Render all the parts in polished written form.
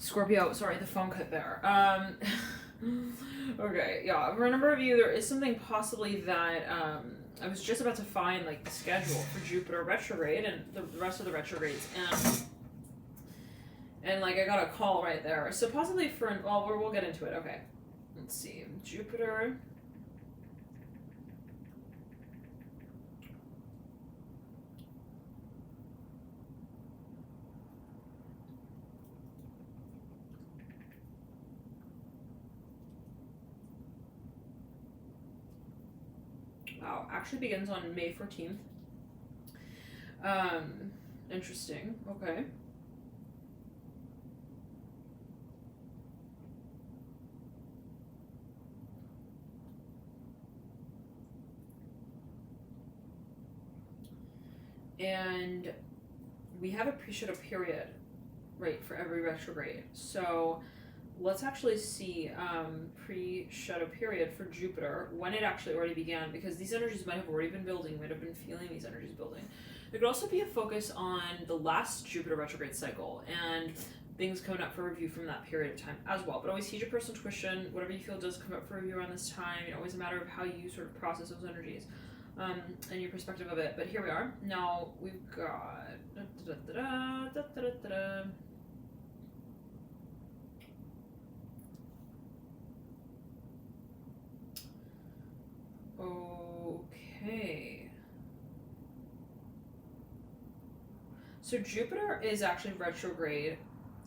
Scorpio, sorry, the phone cut there. Okay, yeah, for a number of you, there is something possibly that, I was just about to find, like, the schedule for Jupiter retrograde and the rest of the retrogrades, and like, I got a call right there. So possibly for, well, we'll get into it, okay. Let's see, Jupiter. Wow, actually begins on May 14th. Interesting. Okay. And we have a pre-shadow period, right, for every retrograde. So let's actually see pre-shadow period for Jupiter, when it actually already began, because these energies might have already been building, might have been feeling these energies building. There could also be a focus on the last Jupiter retrograde cycle and things coming up for review from that period of time as well. But always heed your personal intuition. Whatever you feel does come up for review around this time. It's always a matter of how you sort of process those energies and your perspective of it. But here we are. Now we've got... Okay. So Jupiter is actually retrograde,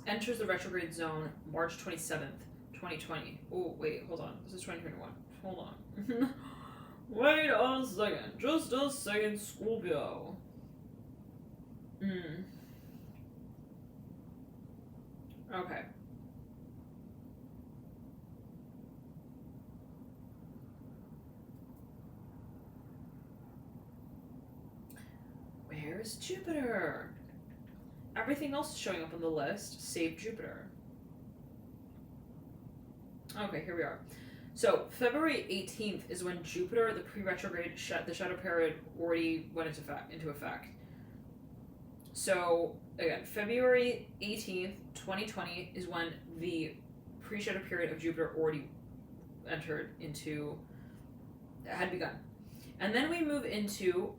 enters the retrograde zone March 27th, 2020. Oh, wait, hold on. This is 2021. Hold on. Wait a second. Just a second, Scorpio. Okay. Where's Jupiter? Everything else is showing up on the list, save Jupiter. Okay, here we are. So February 18th is when Jupiter, the pre-retrograde, the shadow period already went into effect. So again, February 18th, 2020 is when the pre-shadow period of Jupiter already had begun. And then we move into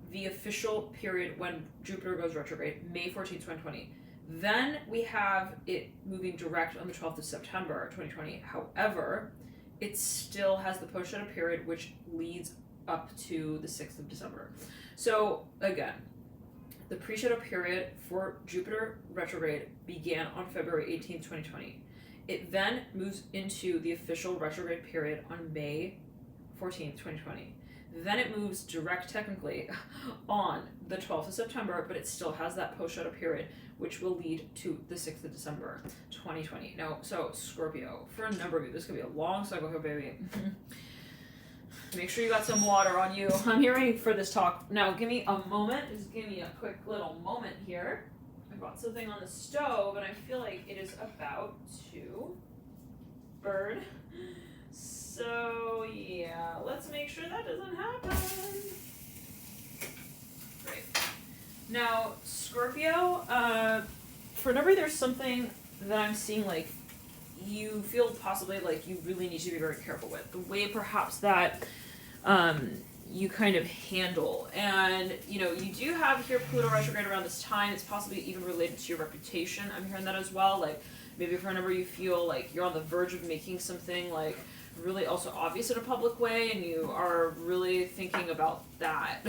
the official period when Jupiter goes retrograde, May 14th, 2020. Then we have it moving direct on the 12th of September, 2020. However, it still has the post-shadow period, which leads up to the 6th of December. So again, the pre-shadow period for Jupiter retrograde began on February 18th, 2020. It then moves into the official retrograde period on May 14th, 2020. Then it moves direct technically on the 12th of September, but it still has that post-shadow period, which will lead to the 6th of December, 2020. Now, so Scorpio, for a number of you, this could be a long cycle here, baby. Make sure you got some water on you. I'm here waiting for this talk. Now, give me a moment. Just give me a quick little moment here. I brought something on the stove, and I feel like it is about to burn. So, yeah, let's make sure that doesn't happen. Great. Now, Scorpio, for a number of you, there's something that I'm seeing, like, you feel possibly like you really need to be very careful with. The way, perhaps, that you kind of handle. And, you know, you do have here Pluto retrograde around this time. It's possibly even related to your reputation. I'm hearing that as well. Like, maybe for a number of you feel like you're on the verge of making something, like, really also obvious in a public way, and you are really thinking about that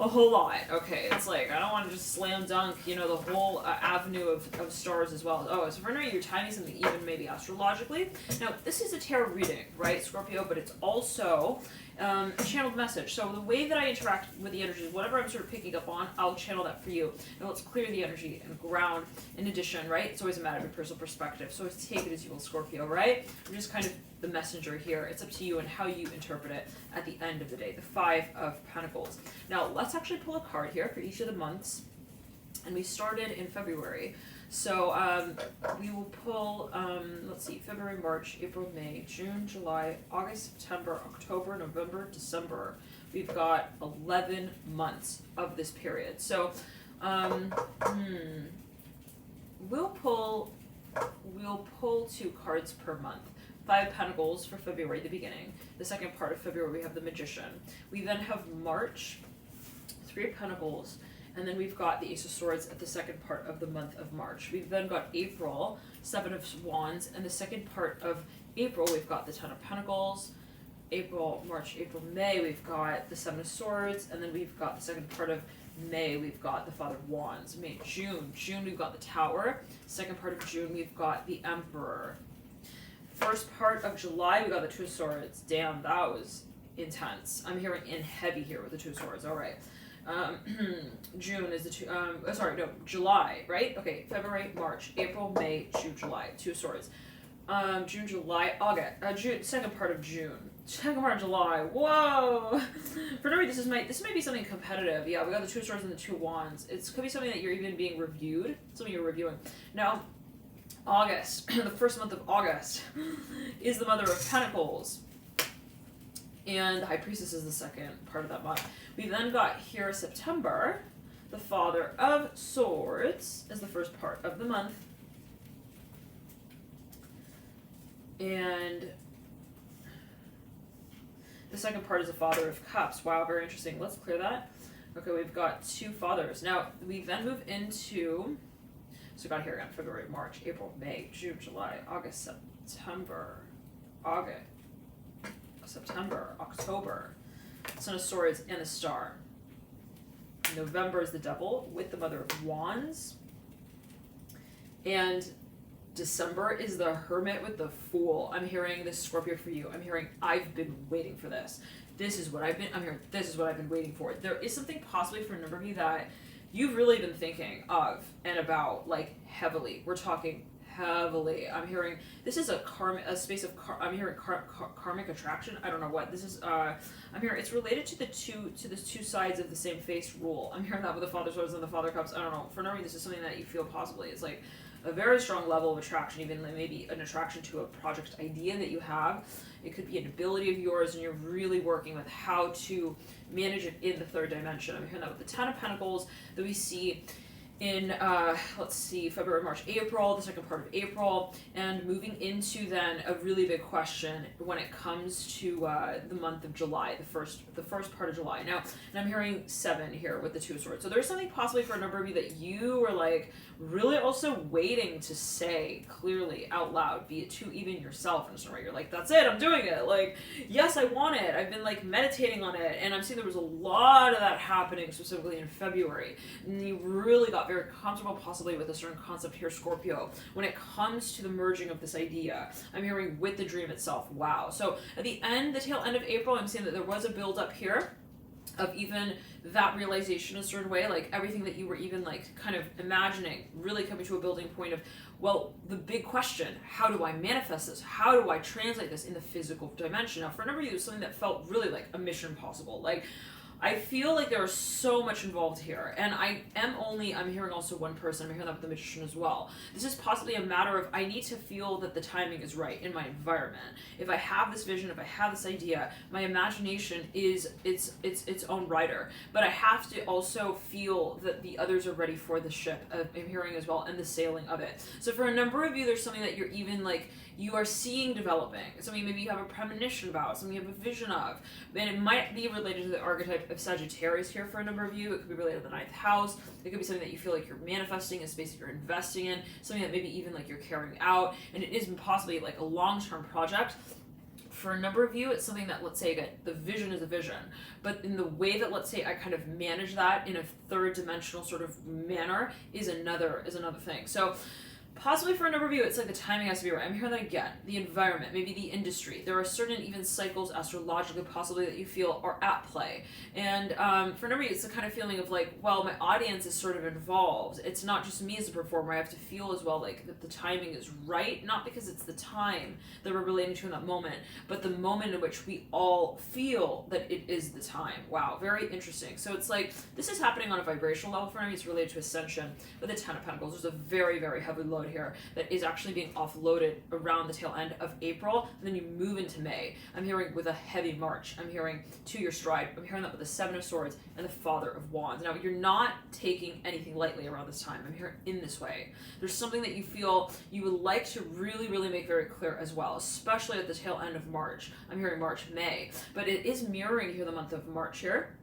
a whole lot. Okay, it's like, I don't want to just slam dunk, you know, the whole avenue of stars as well. Oh, so for now you're timing something even maybe astrologically. Now, this is a tarot reading, right, Scorpio, but it's also a channeled message. So the way that I interact with the energies, whatever I'm sort of picking up on, I'll channel that for you. And let's clear the energy and ground. In addition, right, it's always a matter of your personal perspective. So take it as you will, Scorpio, right? I'm just kind of the messenger here. It's up to you and how you interpret it at the end of the day. The Five of Pentacles. Now, let's actually pull a card here for each of the months. And we started in February. So we will pull, let's see, February, March, April, May, June, July, August, September, October, November, December. We've got 11 months of this period. So we'll pull we'll pull 2 cards per month. 5 Pentacles for February, the beginning. The second part of February, we have the Magician. We then have March, 3 of Pentacles, and then we've got the Ace of Swords at the second part of the month of March. We've then got April, 7 of Wands, and the second part of April, we've got the 10 of Pentacles. April, March, April, May, we've got the 7 of Swords, and then we've got the second part of May, we've got the Father of Wands. May, June, we've got the Tower. Second part of June, we've got the Emperor. First part of July, we got the 2 of Swords. Damn, that was intense. I'm hearing in heavy here with the 2 of Swords. All right. June is the July, right? Okay, February, March, April, May, June, July. 2 of Swords. June, July, August. Second part of June. Second part of July. Whoa! For no reason, this might be something competitive. Yeah, we got the 2 of Swords and the 2 of Wands. It could be something that you're even being reviewed. Something you're reviewing. Now, August, the first month of August, is the Mother of Pentacles. And the High Priestess is the second part of that month. We then got here September, the Father of Swords is the first part of the month. And the second part is the Father of Cups. Wow, very interesting. Let's clear that. Okay, we've got 2 fathers. Now, we then move into... So we got here again, February, March, April, May, June, July, August, September, October, Son of Swords, and the Star. November is the Devil with the Mother of Wands. And December is the Hermit with the Fool. I'm hearing this, Scorpio, for you. I'm hearing, I've been waiting for this. This is what I've been waiting for. There is something possibly for a number of you that you've really been thinking of and about, like, heavily. We're talking heavily. I'm hearing this is I'm hearing karmic attraction. I don't know what this is. I'm hearing it's related to the two sides of the same face rule. I'm hearing that with the Father Swords and the Father Cups. I don't know. For no reason, this is something that you feel possibly. It's like a very strong level of attraction, even like maybe an attraction to a project idea that you have. It could be an ability of yours, and you're really working with how to manage it in the 3rd dimension. I'm hearing that with the 10 of Pentacles that we see in, February, March, April, the second part of April, and moving into then a really big question when it comes to the month of July, the first part of July. Now, and I'm hearing 7 here with the 2 of Swords. So there's something possibly for a number of you that you were like really also waiting to say clearly out loud, be it to even yourself, and right, you're like, that's it, I'm doing it. Like, yes, I want it. I've been like meditating on it, and I'm seeing there was a lot of that happening specifically in February. And you really got very comfortable possibly with a certain concept here, Scorpio, when it comes to the merging of this idea. I'm hearing with the dream itself. Wow. So at the tail end of April, I'm seeing that there was a build up here of even that realization a certain way, like everything that you were even like kind of imagining really coming to a building point of, well, the big question, how do I manifest this? How do I translate this in the physical dimension? Now, for a number of you, it was something that felt really like a mission impossible. Like, I feel like there is so much involved here, and I'm hearing also one person. I'm hearing that with the Magician as well. This is possibly a matter of I need to feel that the timing is right in my environment. If I have this vision, if I have this idea, my imagination is its own rider, but I have to also feel that the others are ready for the ship. I'm hearing as well, and the sailing of it. So for a number of you, there's something that you're even like, you are seeing developing, something maybe you have a premonition about, something you have a vision of, and it might be related to the archetype of Sagittarius here for a number of you. It could be related to the 9th house. It could be something that you feel like you're manifesting, a space that you're investing in, something that maybe even like you're carrying out, and it is possibly like a long-term project. For a number of you, it's something that, let's say, again, the vision is a vision, but in the way that, let's say, I kind of manage that in a 3rd dimensional sort of manner is another thing. So possibly for a number of you, it's like the timing has to be right. I'm hearing that again. The environment, maybe the industry. There are certain even cycles astrologically possibly that you feel are at play. And for a number of you, it's the kind of feeling of like, well, my audience is sort of involved. It's not just me as a performer. I have to feel as well like that the timing is right, not because it's the time that we're relating to in that moment, but the moment in which we all feel that it is the time. Wow, very interesting. So it's like, this is happening on a vibrational level for me. It's related to ascension with the 10 of Pentacles. There's a very, very heavy load load here that is actually being offloaded around the tail end of April, and then you move into May. I'm hearing with a heavy March. I'm hearing to your stride. I'm hearing that with the Seven of Swords and the Father of Wands. Now, you're not taking anything lightly around this time. I'm hearing in this way. There's something that you feel you would like to really, really make very clear as well, especially at the tail end of March. I'm hearing March, May, but it is mirroring here the month of March here.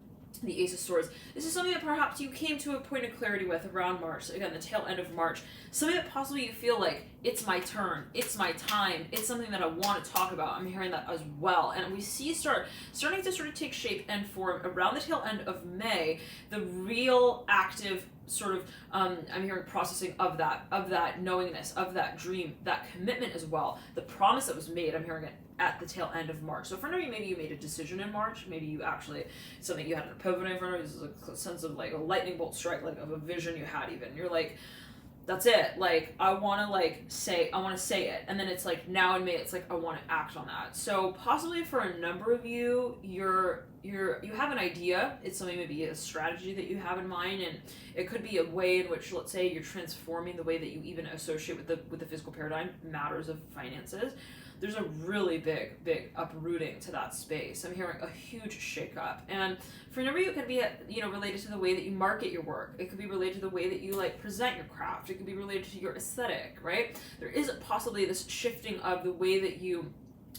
The Ace of Swords. This is something that perhaps you came to a point of clarity with around March. Again, the tail end of March. Something that possibly you feel like, it's my turn, it's my time, it's something that I want to talk about. I'm hearing that as well. And we see starting to sort of take shape and form around the tail end of May, the real active sort of, I'm hearing processing of that knowingness, of that dream, that commitment as well. The promise that was made, I'm hearing it at the tail end of March. So for now, maybe you made a decision in March, maybe you actually, something you had an epiphany in front of you, this is a sense of like a lightning bolt strike, like of a vision you had even. You're like, that's it. Like, I want to say it. And then it's like, now in May, it's like, I want to act on that. So possibly for a number of you, you have an idea. It's something, maybe a strategy that you have in mind. And it could be a way in which, let's say, you're transforming the way that you even associate with the physical paradigm, matters of finances. There's a really big uprooting to that space. I'm hearing a huge shakeup. And for a number of you, it could be, related to the way that you market your work. It could be related to the way that you present your craft. It could be related to your aesthetic, right? There is possibly this shifting of the way that you,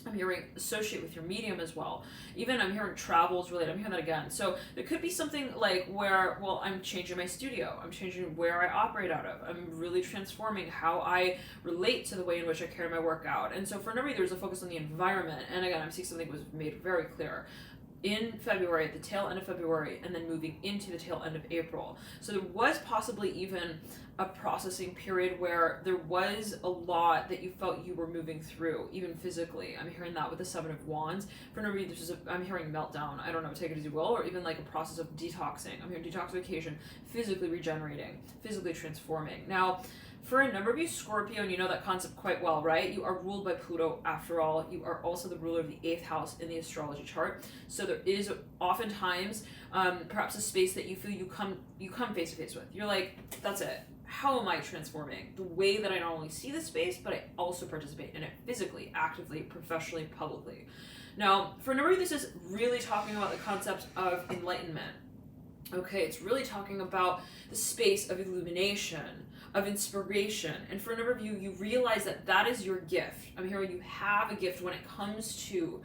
I'm hearing, associate with your medium as well. Even I'm hearing travels related. I'm hearing that again. So there could be something like where, well, I'm changing my studio. I'm changing where I operate out of. I'm really transforming how I relate to the way in which I carry my work out. And so for a number of you, there's a focus on the environment. And again, I'm seeing something was made very clear in February, at the tail end of February, and then moving into the tail end of April. So there was possibly even a processing period where there was a lot that you felt you were moving through, even physically. I'm hearing that with the Seven of Wands. For no reason, I'm hearing meltdown. I don't know, take it as you will, or even like a process of detoxing. I'm hearing detoxification, physically regenerating, physically transforming. Now, for a number of you, Scorpio, and you know that concept quite well, right? You are ruled by Pluto, after all. You are also the ruler of the 8th house in the astrology chart. So there is oftentimes perhaps a space that you feel you come face to face with. You're like, that's it. How am I transforming the way that I not only see the space, but I also participate in it physically, actively, professionally, publicly. Now, for a number of you, this is really talking about the concept of enlightenment. Okay, it's really talking about the space of illumination, of inspiration. And for a number of you, you realize that that is your gift. I'm hearing you have a gift when it comes to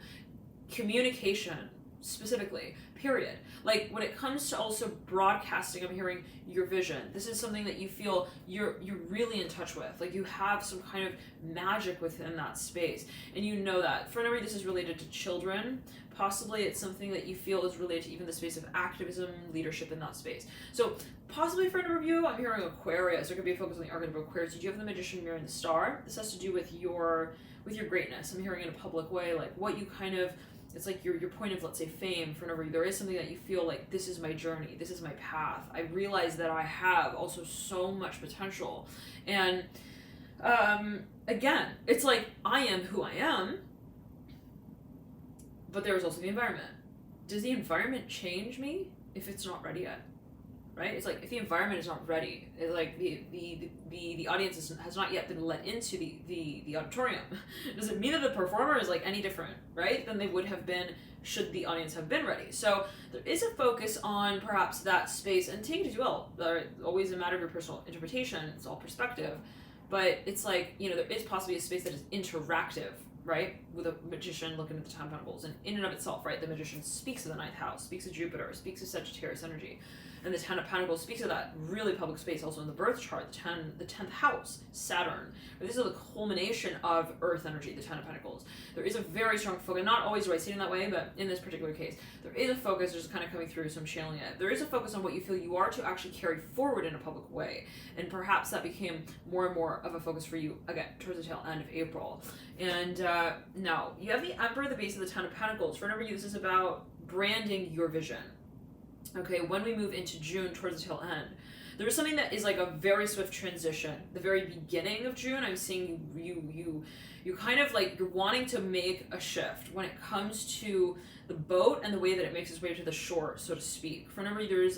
communication, specifically, period. Like when it comes to also broadcasting, I'm hearing your vision. This is something that you feel you're really in touch with. Like you have some kind of magic within that space. And you know that. For a number of you, this is related to children. Possibly it's something that you feel is related to even the space of activism, leadership in that space. So possibly for a number of you, I'm hearing Aquarius. There could be a focus on the archetype of Aquarius. Did you have the Magician mirroring the star? This has to do with your greatness. I'm hearing in a public way, like what you kind of, it's like your point of, let's say, fame. For a number of you, there is something that you feel like, this is my journey, this is my path. I realize that I have also so much potential. And again, it's like, I am who I am, but there's also the environment. Does the environment change me if it's not ready yet? Right? It's like if the environment is not ready, it's like the audience has not yet been let into the auditorium. Does it mean that the performer is like any different, right, than they would have been should the audience have been ready? So there is a focus on perhaps that space, and take it as you will. Always a matter of your personal interpretation. It's all perspective, but it's like, there is possibly a space that is interactive, right? With a magician looking at the Ten of Pentacles, and in and of itself, right? The magician speaks of the 9th house, speaks of Jupiter, speaks of Sagittarius energy. And the Ten of Pentacles speaks of that really public space also in the birth chart, the 10th house, Saturn. This is the culmination of Earth energy, the Ten of Pentacles. There is a very strong focus, not always do I see it in that way, but in this particular case, there is a focus, just kind of coming through, so I'm channeling it. There is a focus on what you feel you are to actually carry forward in a public way. And perhaps that became more and more of a focus for you, again, towards the tail end of April. And now, you have the Emperor at the base of the Ten of Pentacles. For a number of you, this is about branding your vision. Okay, when we move into June towards the tail end, there is something that is like a very swift transition. The very beginning of June, I'm seeing you kind of like, you're wanting to make a shift when it comes to the boat and the way that it makes its way to the shore, so to speak. For a number of you,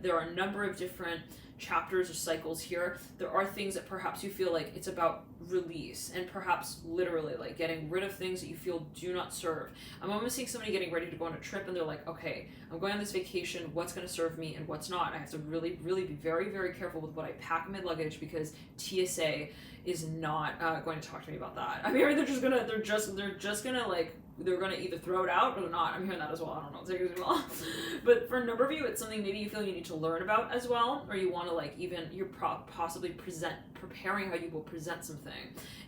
there are a number of different chapters or cycles here, there are things that perhaps you feel like it's about release, and perhaps literally like getting rid of things that you feel do not serve. I'm almost seeing somebody getting ready to go on a trip and they're like, okay, I'm going on this vacation, what's going to serve me and what's not. I have to really, really be very, very careful with what I pack in my luggage, because TSA is not going to talk to me about that. I'm hearing they're just gonna like, they're gonna either throw it out or not. I'm hearing that as well. I don't know. Take it as well. But for a number of you, it's something maybe you feel you need to learn about as well, or you want to like even you're possibly preparing how you will present something.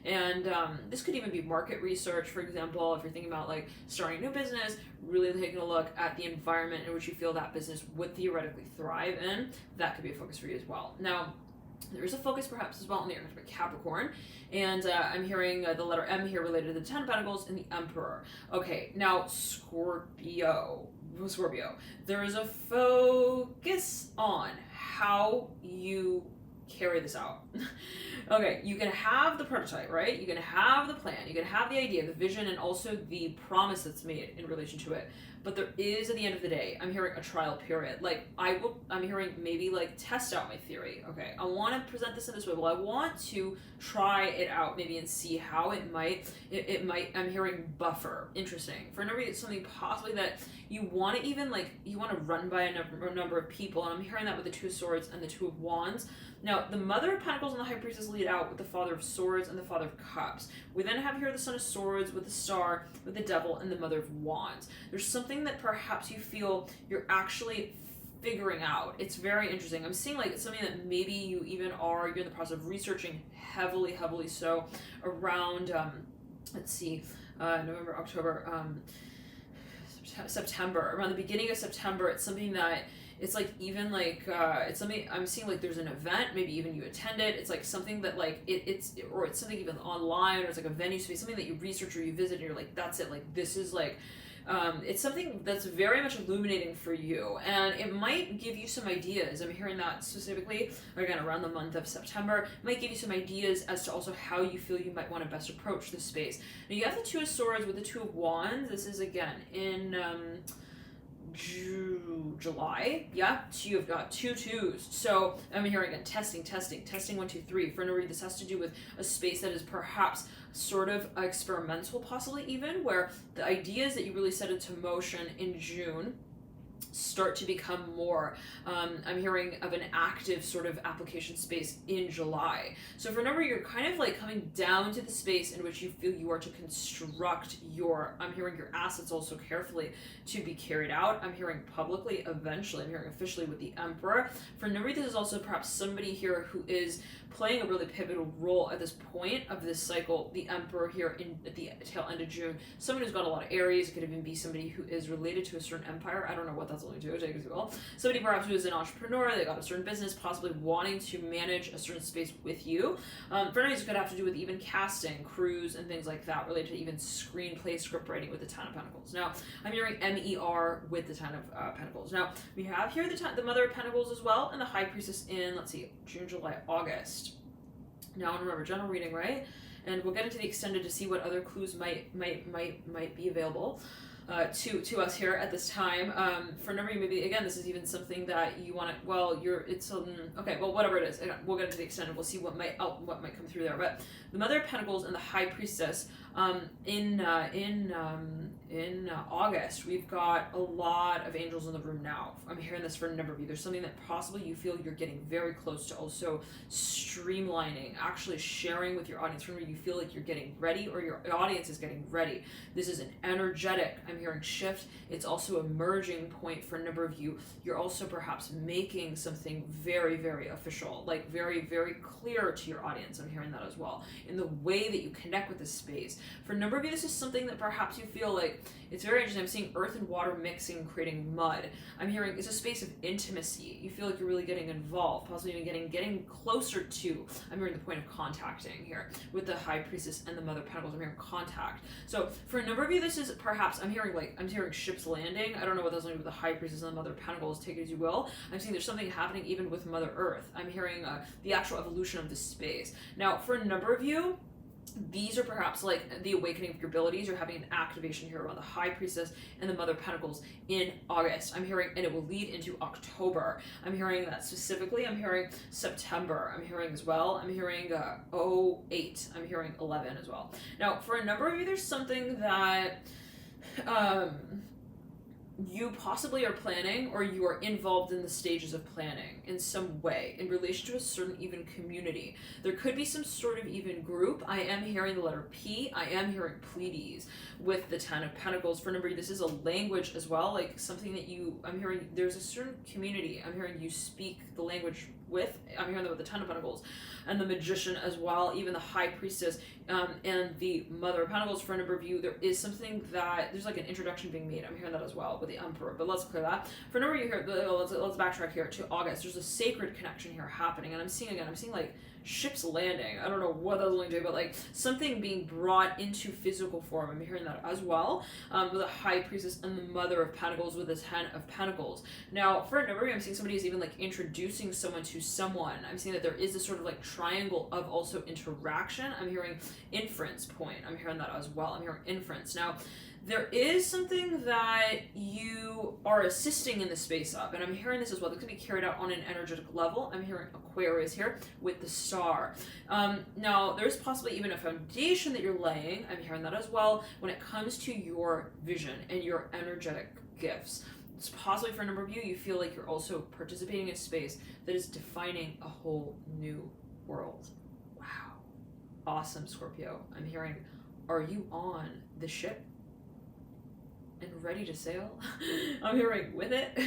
And this could even be market research, for example, if you're thinking about like starting a new business, really taking a look at the environment in which you feel that business would theoretically thrive in. That could be a focus for you as well. Now, there is a focus perhaps as well on the archetype of Capricorn, and I'm hearing the letter M here related to the Ten of Pentacles and the Emperor. Okay, now Scorpio, there is a focus on how you carry this out. Okay, you can have the prototype, right? You can have the plan, you can have the idea, the vision, and also the promise that's made in relation to it. But there is, at the end of the day, I'm hearing a trial period. Like, I'm hearing maybe like test out my theory. Okay, I want to present this in this way. Well, I want to try it out maybe and see how it might, I'm hearing buffer. Interesting. For a number, it's something possibly that you want to even like, you want to run by a number of people. And I'm hearing that with the Two of Swords and the Two of Wands. Now, the Mother of Pentacles and the High Priestess lead out with the Father of Swords and the Father of Cups. We then have here the Son of Swords with the Star, with the Devil, and the Mother of Wands. There's something that perhaps you feel you're actually figuring out. It's very interesting. I'm seeing like it's something that maybe you're in the process of researching heavily so around, let's see, November, October, September. Around the beginning of September, it's something that it's like even like it's something I'm seeing like there's an event, maybe even you attend it. It's like something that like it's something even online, or it's like a venue space, something that you research or you visit and you're like, that's it, like this is like it's something that's very much illuminating for you, and it might give you some ideas. I'm hearing that specifically, again, around the month of September. It might give you some ideas as to also how you feel you might want to best approach this space. Now, you have the Two of Swords with the Two of Wands. This is, again, in July. Yeah, you've got two twos. So I'm hearing again, testing, 1, 2, 3. For no reason, this has to do with a space that is perhaps sort of experimental, possibly even, where the ideas that you really set into motion in June start to become more, I'm hearing of an active sort of application space in July. So for a number, you're kind of like coming down to the space in which you feel you are to construct your, I'm hearing your assets also carefully to be carried out. I'm hearing publicly, eventually, I'm hearing officially with the Emperor. For a number, this is also perhaps somebody here who is playing a really pivotal role at this point of this cycle, the Emperor here at the tail end of June. Someone who's got a lot of Aries. It could even be somebody who is related to a certain empire. I don't know what that's only to, take as well. Somebody perhaps who is an entrepreneur, they got a certain business, possibly wanting to manage a certain space with you. For others, it could have to do with even casting, crews, and things like that, related to even screenplay, script writing with the Ten of Pentacles. Now, I'm hearing MER with the Ten of Pentacles. Now, we have here the Mother of Pentacles as well, and the High Priestess in, let's see, June, July, August. Now, and remember, general reading, right? And we'll get into the extended to see what other clues might be available to us here at this time. For a number of you, maybe again, this is even something that you want to. Well, okay. Well, whatever it is, we'll get into the extended. We'll see what might come through there. But the Mother of Pentacles and the High Priestess in August, we've got a lot of angels in the room now. I'm hearing this for a number of you. There's something that possibly you feel you're getting very close to also streamlining, actually sharing with your audience. Remember, you feel like you're getting ready, or your audience is getting ready. This is an energetic, I'm hearing, shift. It's also a merging point for a number of you. You're also perhaps making something very, very official, like very, very clear to your audience. I'm hearing that as well, in the way that you connect with this space. For a number of you, this is something that perhaps you feel like it's very interesting. I'm seeing earth and water mixing, creating mud. I'm hearing it's a space of intimacy. You feel like you're really getting involved, possibly even getting closer to, I'm hearing the point of contacting here with the High Priestess and the Mother of Pentacles. I'm hearing contact. So for a number of you, this is perhaps, I'm hearing ships landing. I don't know what that's going to do with the High Priestess and the Mother of Pentacles, take it as you will. I'm seeing there's something happening even with Mother Earth. I'm hearing the actual evolution of this space. Now, for a number of you, these are perhaps like the awakening of your abilities. You're having an activation here around the High Priestess and the Mother of Pentacles in August. I'm hearing, and it will lead into October. I'm hearing that specifically. I'm hearing September. I'm hearing as well. I'm hearing 08. I'm hearing 11 as well. Now, for a number of you, there's something that you possibly are planning, or you are involved in the stages of planning in some way in relation to a certain even community. There could be some sort of even group. I am hearing the letter P. I am hearing Pleiades with the Ten of Pentacles. For a number of you, this is a language as well, like something that I'm hearing there's a certain community. I'm hearing you speak the language with. I'm hearing that with the Ten of Pentacles and the Magician as well, even the High Priestess and the Mother of Pentacles. For a number of you, there is something that there's like an introduction being made. I'm hearing that as well with the Emperor, but let's clear that. For a number of you here, let's backtrack here to August. There's a sacred connection here happening, and I'm seeing like ships landing. I don't know what that's going to do, but like something being brought into physical form. I'm hearing that as well with the High Priestess and the Mother of Pentacles with the Ten of Pentacles. Now, for a number of you, I'm seeing somebody is even like introducing someone to someone. I'm seeing that there is this sort of like triangle of also interaction. I'm hearing inference point. I'm hearing that as well. I'm hearing inference. Now, there is something that you are assisting in the space of, and I'm hearing this as well. This can be carried out on an energetic level. I'm hearing Aquarius here with the Star. Now, there's possibly even a foundation that you're laying. I'm hearing that as well when it comes to your vision and your energetic gifts. It's possibly for a number of you, you feel like you're also participating in a space that is defining a whole new world. Wow. Awesome, Scorpio. I'm hearing, are you on the ship and ready to sail? I'm hearing with it.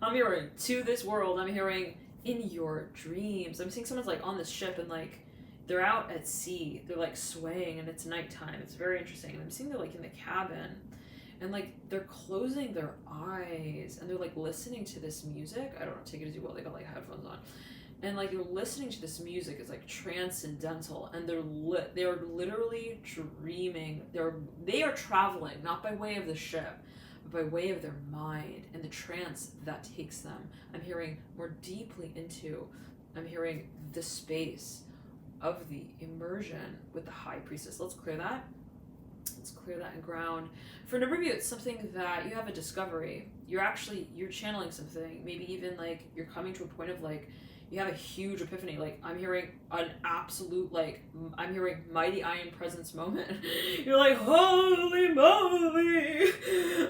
I'm hearing to this world. I'm hearing in your dreams. I'm seeing someone's like on this ship and like they're out at sea. They're like swaying and it's nighttime. It's very interesting. And I'm seeing they're like in the cabin and like they're closing their eyes and they're like listening to this music. I don't know, take it as you will. They got like headphones on. And like they're listening to this music. It's like transcendental, and they're literally dreaming. They are traveling not by way of the ship, but by way of their mind and the trance that takes them. I'm hearing more deeply into. I'm hearing the space of the immersion with the High Priestess. Let's clear that. Let's clear that and ground. For a number of you, it's something that you have a discovery. You're channeling something. Maybe even like you're coming to a point of like. You have a huge epiphany. Like, I'm hearing an absolute, like, I'm hearing mighty Iron Presence moment. You're like, holy moly!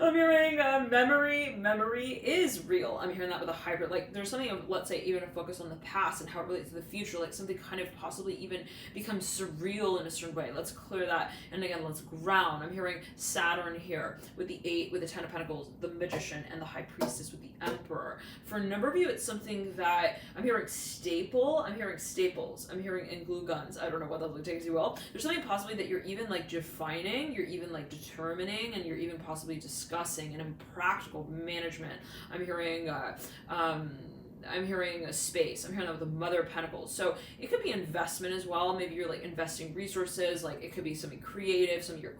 I'm hearing memory is real. I'm hearing that with a hybrid. Like, there's something of, let's say, even a focus on the past and how it relates to the future. Like, something kind of possibly even becomes surreal in a certain way. Let's clear that. And again, let's ground. I'm hearing Saturn here with the 8, with the 10 of Pentacles, the Magician, and the High Priestess with the Emperor. For a number of you, it's something that I'm hearing staple. I'm hearing staples. I'm hearing in glue guns. I don't know what that takes you well. There's something possibly that you're even like defining, you're even like determining, and you're even possibly discussing in a practical management. I'm hearing I'm hearing a space. I'm hearing that with the Mother of Pentacles. So it could be investment as well. Maybe you're like investing resources. Like it could be something creative, some of your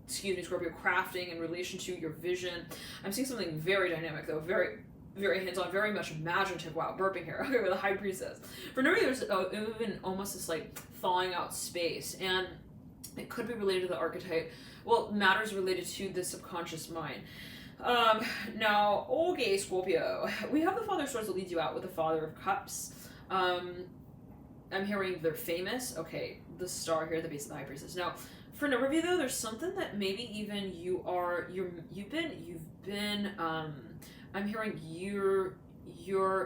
Scorpio, crafting in relation to your vision. I'm seeing something very dynamic though, very hands-on, very much imaginative. Wow, burping here. Okay, with the High Priestess. For Nuri, there's even almost this like thawing out space, and it could be related to the archetype. Well, matters related to the subconscious mind. Now, okay, Scorpio, we have the Father of Swords that leads you out with the Father of Cups. I'm hearing they're famous. Okay, the star here at the base of the High Priestess. Now, for a number of you though, there's something that maybe even you've been I'm hearing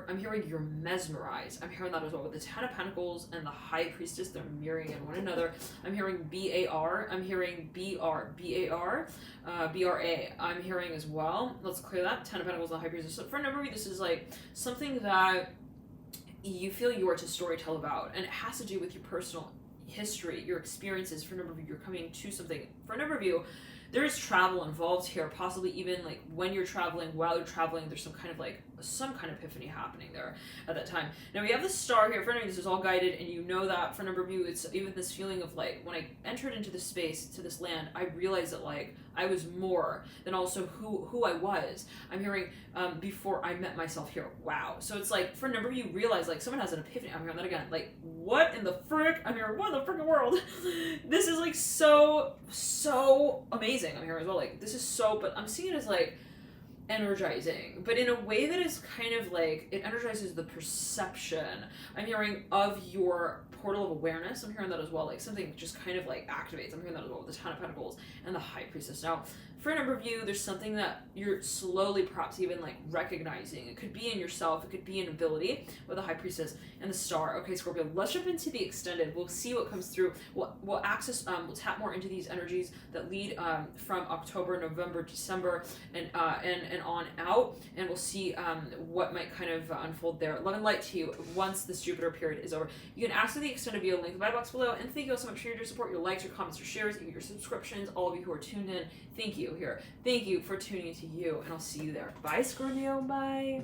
I'm hearing you're mesmerized. I'm hearing that as well with the 10 of Pentacles and the High Priestess. They're mirroring in one another. I'm hearing BAR. I'm hearing BRA. I'm hearing as well. Let's clear that. 10 of Pentacles and the High Priestess. So for a number of you, this is like something that you feel you are to storytell about, and it has to do with your personal history, your experiences. For a number of you, you're coming to something. For a number of you, there is travel involved here, possibly even like when you're traveling, while you're traveling, there's some kind of epiphany happening there at that time. Now we have the star here. For any of this is all guided, and you know that for a number of you, it's even this feeling of like, when I entered into this space, to this land, I realized that like I was more than also who I was. I'm hearing before I met myself here. Wow. So it's like for a number of you realize like someone has an epiphany. I'm hearing that again. Like, what in the frick? I'm hearing, what in the freaking world? This is like so amazing. I'm hearing as well. Like, this is so, but I'm seeing it as like energizing, but in a way that is kind of like, it energizes the perception, I'm hearing, of your portal of awareness. I'm hearing that as well, like something just kind of like activates. I'm hearing that as well with the Ten of Pentacles and the High Priestess. Now for a number of you, there's something that you're slowly perhaps even like recognizing. It could be in yourself, it could be an ability with the High Priestess and the Star. Okay, Scorpio, let's jump into the extended. We'll see what comes through. We'll access, we'll tap more into these energies that lead from October, November, December, and on out, and we'll see what might kind of unfold there. Love and light to you once this Jupiter period is over. You can ask for the extended via link in the bio box below, and thank you all so much for your support, your likes, your comments, your shares, your subscriptions, all of you who are tuned in. Thank you here. Thank you for tuning into you, and I'll see you there. Bye, Scorpio. Bye.